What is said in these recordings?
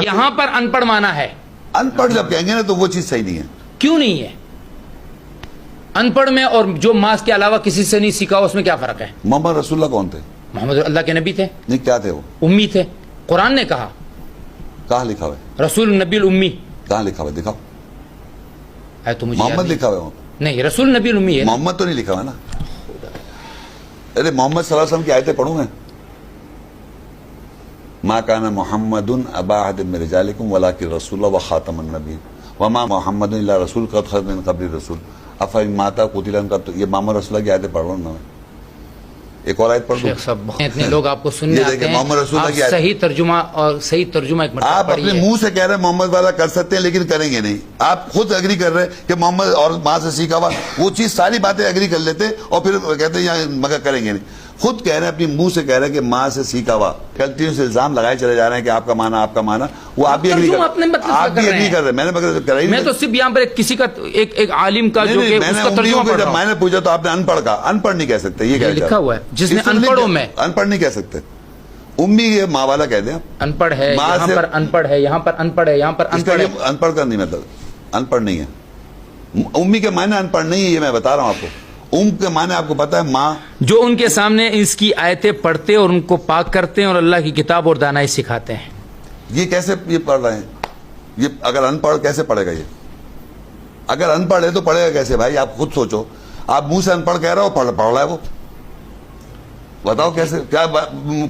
یہاں پر ان پڑھ مانا ہے. ان پڑھ جب کہیں گے نا تو وہ چیز صحیح نہیں ہے. کیوں نہیں ہے؟ ان پڑھ میں اور جو ماس کے علاوہ کسی سے نہیں سیکھا اس میں کیا فرق ہے؟ محمد رسول اللہ کون تھے؟ محمد اللہ کے نبی تھے. نہیں کیا تھے وہ؟ امی تھے. قرآن نے کہا کہاں لکھا ہوا ہے؟ رسول نبی الامی. کہاں لکھا ہوا ہے دکھاؤ. ہے تو مجھے محمد لکھا ہوا ہے؟ نہیں، رسول نبی الامی ہے. محمد تو نہیں لکھا ہوا نا. ارے محمد صلی اللہ علیہ وسلم کی آیتیں پڑھوں میں. ما کان محمد ابا احد من رجالکم ولکن رسول اللہ وخاتم النبیین وما محمد الا رسول قد خلت من قبل الرسل افان مات قتل انقلبتم. یہ محمد رسول اللہ کی آیتیں پڑھ رہا ہوں میں. ایک اور آیت پڑھ دوں. شیخ صاحب اتنے لوگ آپ کو سننے آتے ہیں. محمد رسول اللہ کی آپ صحیح ترجمہ اور صحیح ترجمہ ایک مرتبہ آپ اپنے منہ سے کہہ رہے ہیں محمد والا کر سکتے ہیں لیکن کریں گے نہیں. آپ خود اگری کر رہے ہیں کہ محمد اور ماں سے سیکھا ہوا وہ چیز ساری باتیں اگری کر لیتے اور پھر کہتے ہیں مگر کریں گے نہیں. خود کہہ رہے ہیں اپنی منہ سے کہہ رہے ہیں کہ ماں سے سیکھا ہوا. کنٹینیو سے الزام لگائے چلے جا رہے ہیں کہ آپ کا مانا آپ کا مانا. وہ آپ بھی اگری کر رہے ہیں. میں نے مگر کرائی میں تو صرف یہاں پر کسی کا ایک عالم کا جو کہ اس کا ترجمہ پڑھ رہا ہوں. میں نے پوچھا تو آپ نے ان پڑھ کا. ان پڑھ نہیں کہہ سکتے. یہ لکھا ہوا ہے جس نے ان پڑھوں میں ان پڑھ نہیں کہہ سکتے. امی یہ ماں والا کہہ دیں. ان پڑھ ہے یہاں پر ان پڑھ ہے یہاں پر ان پڑھ ہے یہاں پر ان پڑھ ہے. ان پڑھ کا نہیں مطلب ان پڑھ نہیں ہے. امی کے معنی ان پڑھ نہیں ہے. یہ میں بتا رہا ہوں آپ کو. ام کے معنی آپ کو پتا ہے ماں جو ان کے سامنے اس کی آیتیں پڑھتے اور ان کو پاک کرتے ہیں اور اللہ کی کتاب اور دانائی سکھاتے ہیں. یہ کیسے یہ پڑھ رہے ہیں؟ یہ اگر ان پڑھ کیسے پڑھے گا؟ یہ اگر ان پڑھ ہے تو پڑھے گا کیسے بھائی؟ آپ خود سوچو. آپ منہ سے ان پڑھ کہہ رہے ہو پڑھ رہا ہے وہ. بتاؤ کیسے؟ کیا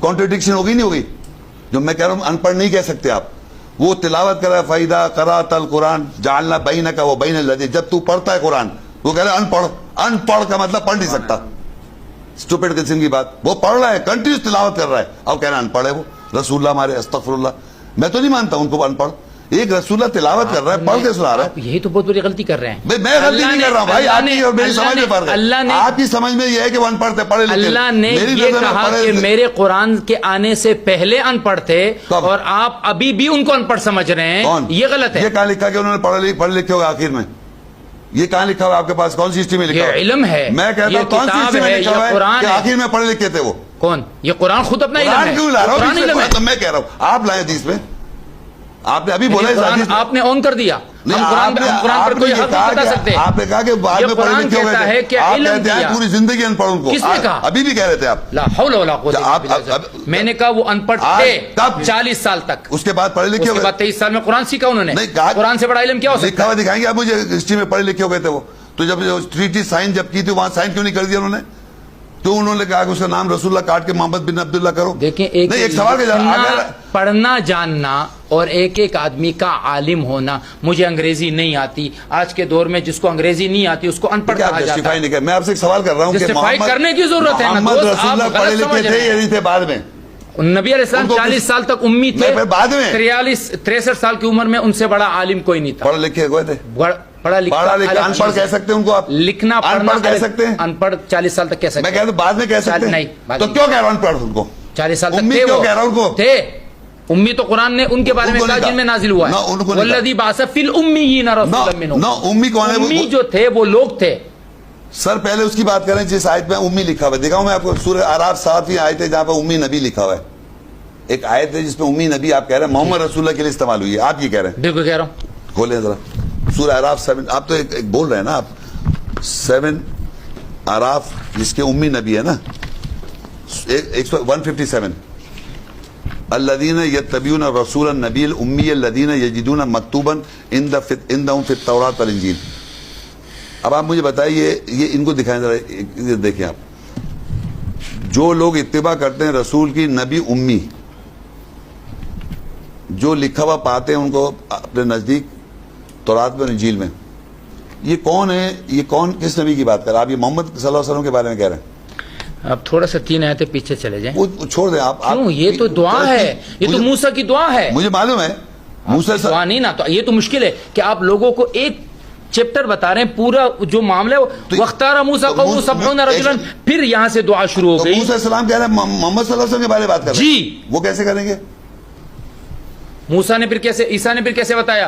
کانٹرڈکشن ہوگی نہیں ہوگی؟ جو میں کہہ رہا ہوں ان پڑھ نہیں کہہ سکتے آپ. وہ تلاوت کر رہا ہے فَإِذَا قَرَأْتَ الْقُرْآنَ جَعَلْنَا بَيْنَكَ وَبَيْنَ الَّذِينَ. جب تو پڑھتا ہے قرآن وہ کہہ رہا ہے ان پڑھ. ان پڑھ کا مطلب پڑھ نہیں سکتا. اسٹوپڈ قسم کی بات. وہ پڑھ رہا ہے کنٹینیوس تلاوت کر رہا ہے اور کہہ رہا ہے ان پڑھ ہے وہ. رسول اللہ ہمارے استغفر اللہ. میں تو نہیں مانتا ان کو ان پڑھ. ایک رسول اللہ تلاوت کر رہا ہے پڑھ کے سنا رہا ہے. یہی تو بہت بڑی غلطی کر رہے ہیں. میں غلطی نہیں کر رہا ہوں بھائی. آپ کی اور میری سمجھ میں فرق ہے. اللہ نے آپ کی سمجھ میں یہ ہے کہ وہ ان پڑھ تھے پڑھے لکھے. اللہ نے یہ کہا کہ میرے قرآن کے آنے سے پہلے ان پڑھ تھے اور آپ ابھی بھی ان کو ان پڑھ سمجھ رہے ہیں. یہ غلط ہے. یہ کہاں لکھا کہ انہوں نے پڑھے لکھے ہوگا آخر میں؟ یہ کہاں لکھا ہوا آپ کے پاس؟ کون سی ہسٹری میں لکھا ہوا؟ یہ علم ہے. میں کہتا ہوں کون سی ہسٹری میں لکھا ہوا ہے کہ آخر میں پڑھے لکھے تھے وہ؟ کون؟ یہ قرآن خود اپنا علم ہے. قرآن کیوں لا رہا ہوں؟ تو میں کہہ رہا ہوں آپ لائیں حدیث میں. آپ نے ابھی بولا آپ نے آن کر دیا. ہم قرآن پر کوئی حق نہیں بتا سکتے. آپ نے کہا کہ بعد میں پڑھے لکھے ہوئے تھے. آپ کہتے ہیں پوری زندگی ان پڑھ ان کو. کس نے کہا؟ ابھی بھی کہہ رہے تھے آپ. لا حول ولا قوت الا باللہ. میں نے کہا وہ ان پڑھ تھے 40 سال تک. اس کے بعد پڑھے لکھے ہوئے. اس کے بعد 23 سال میں قرآن سیکھا انہوں نے. قرآن سے بڑا علم کیا ہو سکتا ہے؟ لکھا ہوا دکھائیں گے آپ مجھے ہسٹری میں پڑھے لکھے ہو گئے تھے وہ. تو جب ٹریٹی سائن جب کی تھی وہاں سائن کیوں نہیں کر دیا انہوں نے؟ تو انہوں نے کہا کہ اس کا نام رسول اللہ کاٹ کے محمد بن عبداللہ کرو. دیکھیں ایک سوال پڑھنا جاننا اور ایک آدمی کا عالم ہونا. مجھے انگریزی نہیں آتی. آج کے دور میں جس کو انگریزی نہیں آتی اس کو ان پڑھ کہا جاتا ہے. میں آپ سے ایک سوال کر رہا ہوں کہ جسٹیفائی کرنے کی ضرورت ہے. محمد رسول اللہ پڑھے لکھے تھے یا نہیں تھے بعد میں؟ نبی علیہ السلام 40 سال تک امی تھے. بعد میں 63 سال کی عمر میں ان سے بڑا عالم کوئی نہیں تھا. پڑھ لکھے ہوئے تھے. پڑھا لکھا ان پڑھ کہہ سکتے ہیں ان کو آپ؟ لکھنا پڑھنا کہہ سکتے ہیں. ان پڑھ 40 سال تک کہہ سکتے ہیں. میں کہتا ہوں بعد میں کہہ سکتے ہیں. نہیں تو کیوں کہہ رہا ہوں ان پڑھ ان کو؟ 40 سال تک امی کیوں کہہ رہا ہوں ان کو؟ تھے. امی تو قرآن نے ان کے بارے میں کہا جن میں نازل ہوا ہے. والذی بعث فی الامیین رسولا منھم. امی کون ہے؟ امی جو تھے وہ لوگ تھے. سر پہلے اس کی بات کریں جس آیت میں امی لکھا ہوا ہے. دکھاؤں میں آپ کو سورہ اعراف 7ویں آیت ہے جہاں پہ امی نبی لکھا ہوا ہے. ایک آیت ہے جس میں امی نبی آپ کہہ رہے ہیں محمد رسول اللہ کے لیے استعمال ہوئی ہے. آپ یہ کہہ رہے ہیں؟ بالکل کہہ رہا ہوں. کھولیں ذرا سورہ اعراف 7. آپ تو ایک بول رہے ہیں نا آپ 7 اعراف جس کے امی نبی ہے نا 157. الذین یتبعون الرسول النبی الامی الذین یجدون مکتوبا عندهم فی التوراۃ والانجیل. اب آپ مجھے بتائیے یہ ان کو دکھائیں ذرا. دیکھیں آپ جو لوگ اتباع کرتے ہیں رسول کی نبی امی جو لکھا ہوا پاتے ہیں ان کو اپنے نزدیک تورات میں انجیل میں. یہ کون ہے؟ یہ کون کس نبی کی بات کر رہے ہیں آپ؟ یہ محمد صلی اللہ علیہ وسلم کے بارے میں کہہ رہے ہیں. اب تھوڑا سا 3 آیتیں پیچھے چلے جائیں. چھوڑ دیں آپ. کیوں؟ یہ تو دعا ہے. یہ تو موسیٰ کی دعا ہے. مجھے معلوم ہے موسیٰ دعا نہیں نا. تو یہ تو مشکل ہے کہ آپ لوگوں کو ایک چیپٹر بتا رہے ہیں پورا جو معاملہ ہے. وَاخْتَارَ مُوسَىٰ قَوْمُهُ 70 رَجُلًا. پھر یہاں سے دعا شروع ہو گئی. موسیٰ علیہ السلام کہہ رہے ہیں محمد صلی اللہ علیہ وسلم کے بارے میں بات کر رہے ہیں. جی وہ کیسے کریں گے؟ موسیٰ نے پھر کیسے عیسیٰ نے پھر کیسے بتایا